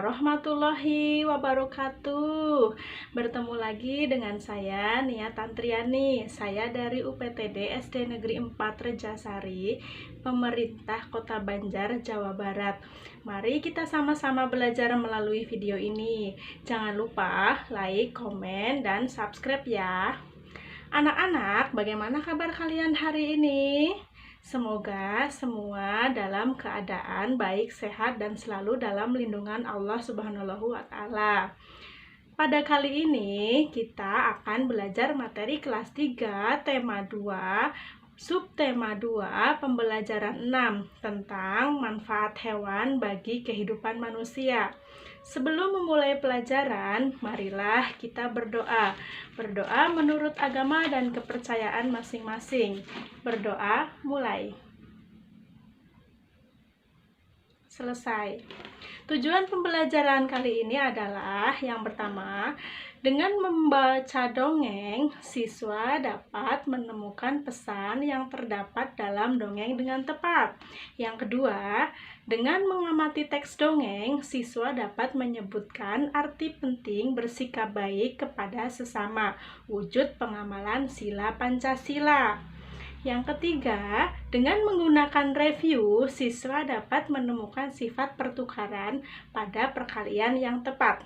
warahmatullahi wabarakatuh. Bertemu lagi dengan saya Nia Tantriani. Saya dari UPTD SD Negeri 4 Rejasari, pemerintah Kota Banjar, Jawa Barat. Mari kita sama-sama belajar melalui video ini. Jangan lupa like, komen, dan subscribe ya. Anak-anak, bagaimana kabar kalian hari ini? Semoga semua dalam keadaan baik, sehat, dan selalu dalam lindungan Allah Subhanahu wa Ta'ala. Pada kali ini kita akan belajar materi kelas 3 tema 2 subtema 2 pembelajaran 6 tentang manfaat hewan bagi kehidupan manusia. Sebelum memulai pelajaran, marilah kita berdoa. Berdoa menurut agama dan kepercayaan masing-masing. Berdoa, mulai. Selesai. Tujuan pembelajaran kali ini adalah yang pertama, dengan membaca dongeng, siswa dapat menemukan pesan yang terdapat dalam dongeng dengan tepat. Yang kedua, dengan mengamati teks dongeng, siswa dapat menyebutkan arti penting bersikap baik kepada sesama, wujud pengamalan sila Pancasila. Yang ketiga, dengan menggunakan review, siswa dapat menemukan sifat pertukaran pada perkalian yang tepat.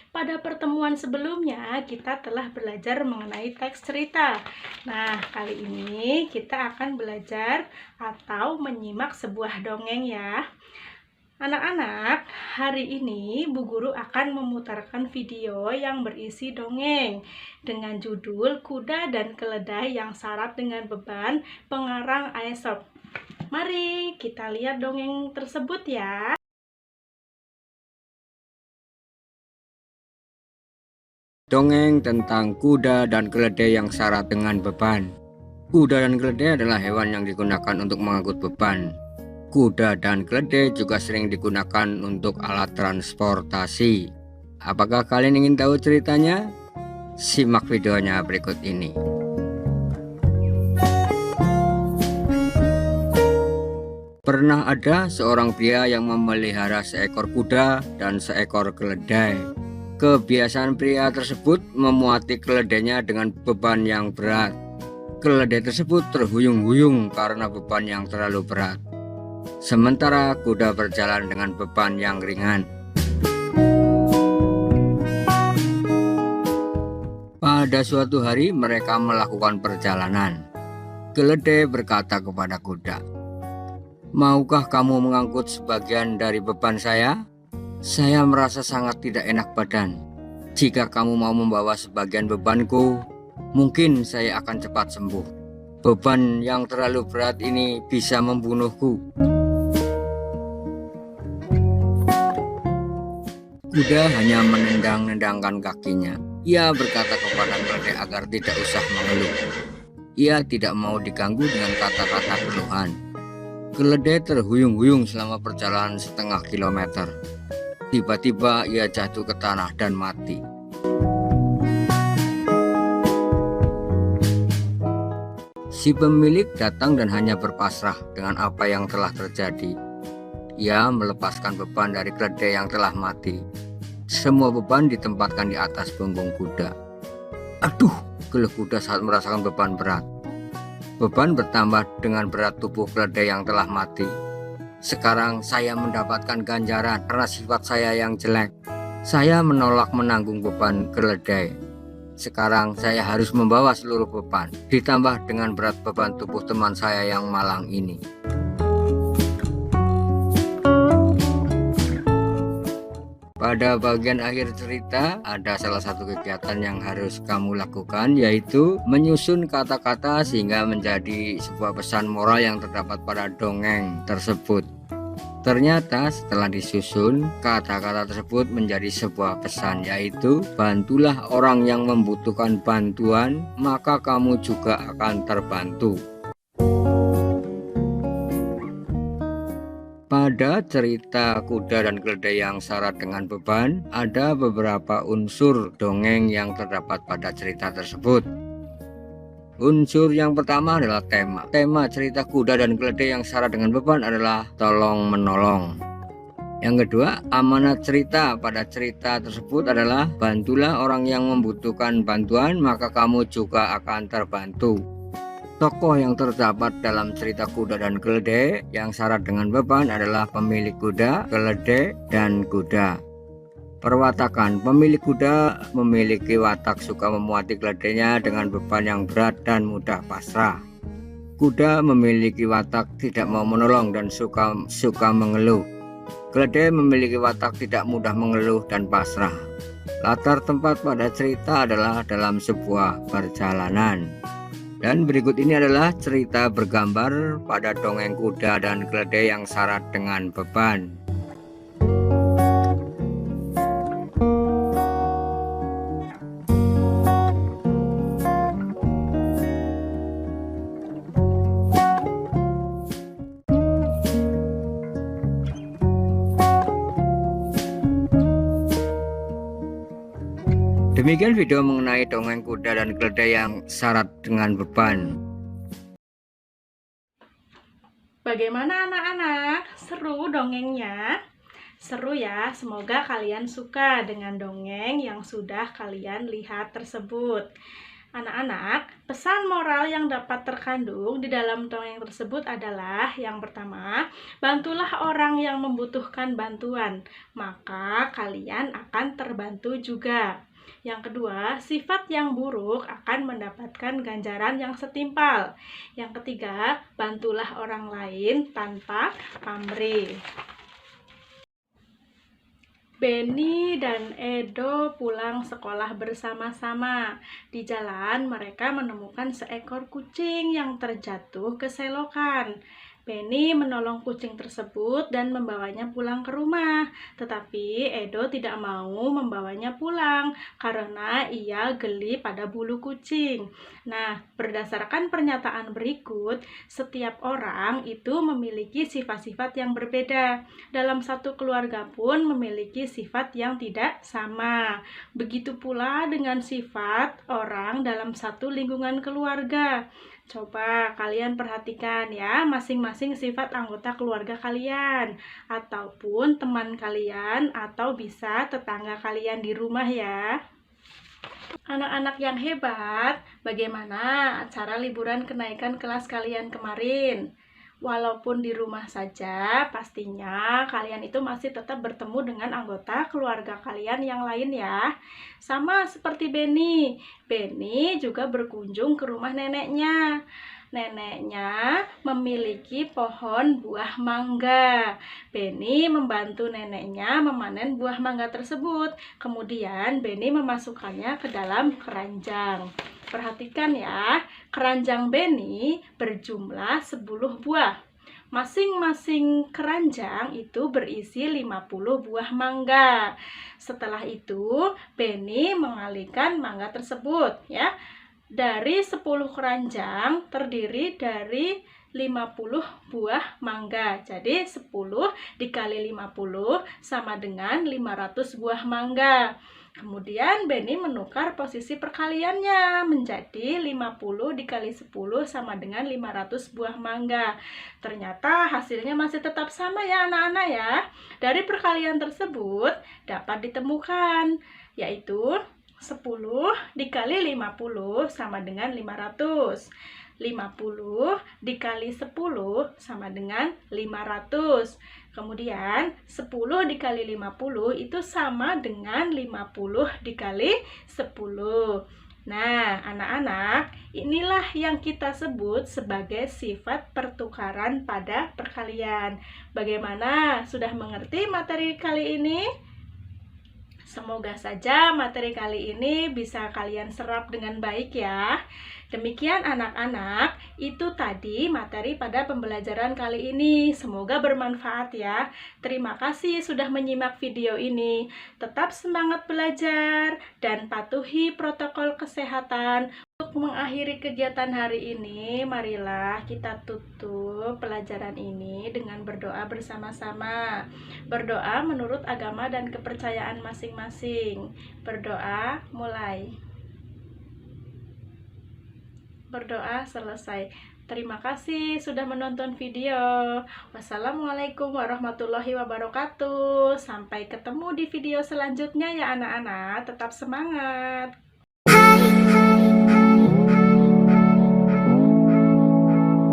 Pada pertemuan sebelumnya, kita telah belajar mengenai teks cerita. Nah, kali ini kita akan belajar atau menyimak sebuah dongeng ya. Anak-anak, hari ini Bu Guru akan memutarkan video yang berisi dongeng dengan judul Kuda dan Keledai yang Syarat dengan Beban, pengarang Aesop. Mari kita lihat dongeng tersebut ya. Dongeng tentang kuda dan keledai yang syarat dengan beban. Kuda dan keledai adalah hewan yang digunakan untuk mengangkut beban. Kuda dan keledai juga sering digunakan untuk alat transportasi. Apakah kalian ingin tahu ceritanya? Simak videonya berikut ini. Pernah ada seorang pria yang memelihara seekor kuda dan seekor keledai. Kebiasaan pria tersebut memuati keledainya dengan beban yang berat. Keledai tersebut terhuyung-huyung karena beban yang terlalu berat. Sementara kuda berjalan dengan beban yang ringan. Pada suatu hari mereka melakukan perjalanan. Keledai berkata kepada kuda, "Maukah kamu mengangkut sebagian dari beban saya? Saya merasa sangat tidak enak badan. Jika kamu mau membawa sebagian bebanku, mungkin saya akan cepat sembuh. Beban yang terlalu berat ini bisa membunuhku." Kuda hanya menendang-nendangkan kakinya. Ia berkata kepada keledai agar tidak usah mengeluh. Ia tidak mau diganggu dengan kata-kata keluhan. Keledai terhuyung-huyung selama perjalanan setengah kilometer. Tiba-tiba ia jatuh ke tanah dan mati. Si pemilik datang dan hanya berpasrah dengan apa yang telah terjadi. Ia melepaskan beban dari keledai yang telah mati. Semua beban ditempatkan di atas punggung kuda. "Aduh," geluh kuda saat merasakan beban berat. Beban bertambah dengan berat tubuh keledai yang telah mati. "Sekarang saya mendapatkan ganjaran karena sifat saya yang jelek. Saya menolak menanggung beban keledai. Sekarang saya harus membawa seluruh beban, ditambah dengan berat beban tubuh teman saya yang malang ini." Pada bagian akhir cerita ada salah satu kegiatan yang harus kamu lakukan, yaitu menyusun kata-kata sehingga menjadi sebuah pesan moral yang terdapat pada dongeng tersebut. Ternyata setelah disusun, kata-kata tersebut menjadi sebuah pesan, yaitu bantulah orang yang membutuhkan bantuan, maka kamu juga akan terbantu. Pada cerita kuda dan keledai yang syarat dengan beban, ada beberapa unsur dongeng yang terdapat pada cerita tersebut. Unsur yang pertama adalah tema. Tema cerita kuda dan keledai yang syarat dengan beban adalah tolong menolong. Yang kedua, amanat cerita pada cerita tersebut adalah bantulah orang yang membutuhkan bantuan, maka kamu juga akan terbantu. Tokoh yang terdapat dalam cerita kuda dan keledai yang syarat dengan beban adalah pemilik kuda, keledai, dan kuda. Perwatakan, pemilik kuda memiliki watak suka memuati keledainya dengan beban yang berat dan mudah pasrah. Kuda memiliki watak tidak mau menolong dan suka mengeluh. Keledai memiliki watak tidak mudah mengeluh dan pasrah. Latar tempat pada cerita adalah dalam sebuah perjalanan. Dan berikut ini adalah cerita bergambar pada dongeng kuda dan keledai yang syarat dengan beban. Demikian video mengenai dongeng kuda dan keledai yang syarat dengan beban. Bagaimana anak-anak? Seru dongengnya? Seru ya, semoga kalian suka dengan dongeng yang sudah kalian lihat tersebut. Anak-anak, pesan moral yang dapat terkandung di dalam dongeng tersebut adalah yang pertama, bantulah orang yang membutuhkan bantuan, maka kalian akan terbantu juga. Yang kedua, sifat yang buruk akan mendapatkan ganjaran yang setimpal. Yang ketiga, bantulah orang lain tanpa pamrih. Benny dan Edo pulang sekolah bersama-sama. Di jalan, mereka menemukan seekor kucing yang terjatuh ke selokan. Benny menolong kucing tersebut dan membawanya pulang ke rumah. Tetapi Edo tidak mau membawanya pulang karena ia geli pada bulu kucing. Nah, berdasarkan pernyataan berikut, setiap orang itu memiliki sifat-sifat yang berbeda. Dalam satu keluarga pun memiliki sifat yang tidak sama. Begitu pula dengan sifat orang dalam satu lingkungan keluarga. Coba kalian perhatikan ya, masing-masing sifat anggota keluarga kalian, ataupun teman kalian, atau bisa tetangga kalian di rumah ya. Anak-anak yang hebat, bagaimana acara liburan kenaikan kelas kalian kemarin? Walaupun di rumah saja, pastinya kalian itu masih tetap bertemu dengan anggota keluarga kalian yang lain ya. Sama seperti Benny. Benny juga berkunjung ke rumah neneknya. Neneknya memiliki pohon buah mangga. Benny membantu neneknya memanen buah mangga tersebut. Kemudian Benny memasukkannya ke dalam keranjang. Perhatikan ya, keranjang Benny berjumlah 10 buah. Masing-masing keranjang itu berisi 50 buah mangga. Setelah itu, Benny mengalihkan mangga tersebut ya. Dari 10 keranjang terdiri dari 50 buah mangga. Jadi 10 dikali 50 sama dengan 500 buah mangga. Kemudian Benny menukar posisi perkaliannya menjadi 50 dikali 10 sama dengan 500 buah mangga. Ternyata hasilnya masih tetap sama ya anak-anak ya. Dari perkalian tersebut dapat ditemukan, yaitu 10 dikali 50 sama dengan 500. 50 dikali 10 sama dengan 500. Kemudian 10 dikali 50 itu sama dengan 50 dikali 10. Nah, anak-anak, inilah yang kita sebut sebagai sifat pertukaran pada perkalian. Bagaimana? Sudah mengerti materi kali ini? Semoga saja materi kali ini bisa kalian serap dengan baik ya. Demikian anak-anak, itu tadi materi pada pembelajaran kali ini. Semoga bermanfaat ya. Terima kasih sudah menyimak video ini. Tetap semangat belajar dan patuhi protokol kesehatan. Untuk mengakhiri kegiatan hari ini, marilah kita tutup pelajaran ini dengan berdoa bersama-sama. Berdoa menurut agama dan kepercayaan masing-masing. Berdoa mulai. Berdoa selesai. Terima kasih sudah menonton video. Wassalamualaikum warahmatullahi wabarakatuh. Sampai ketemu di video selanjutnya ya anak-anak. Tetap semangat.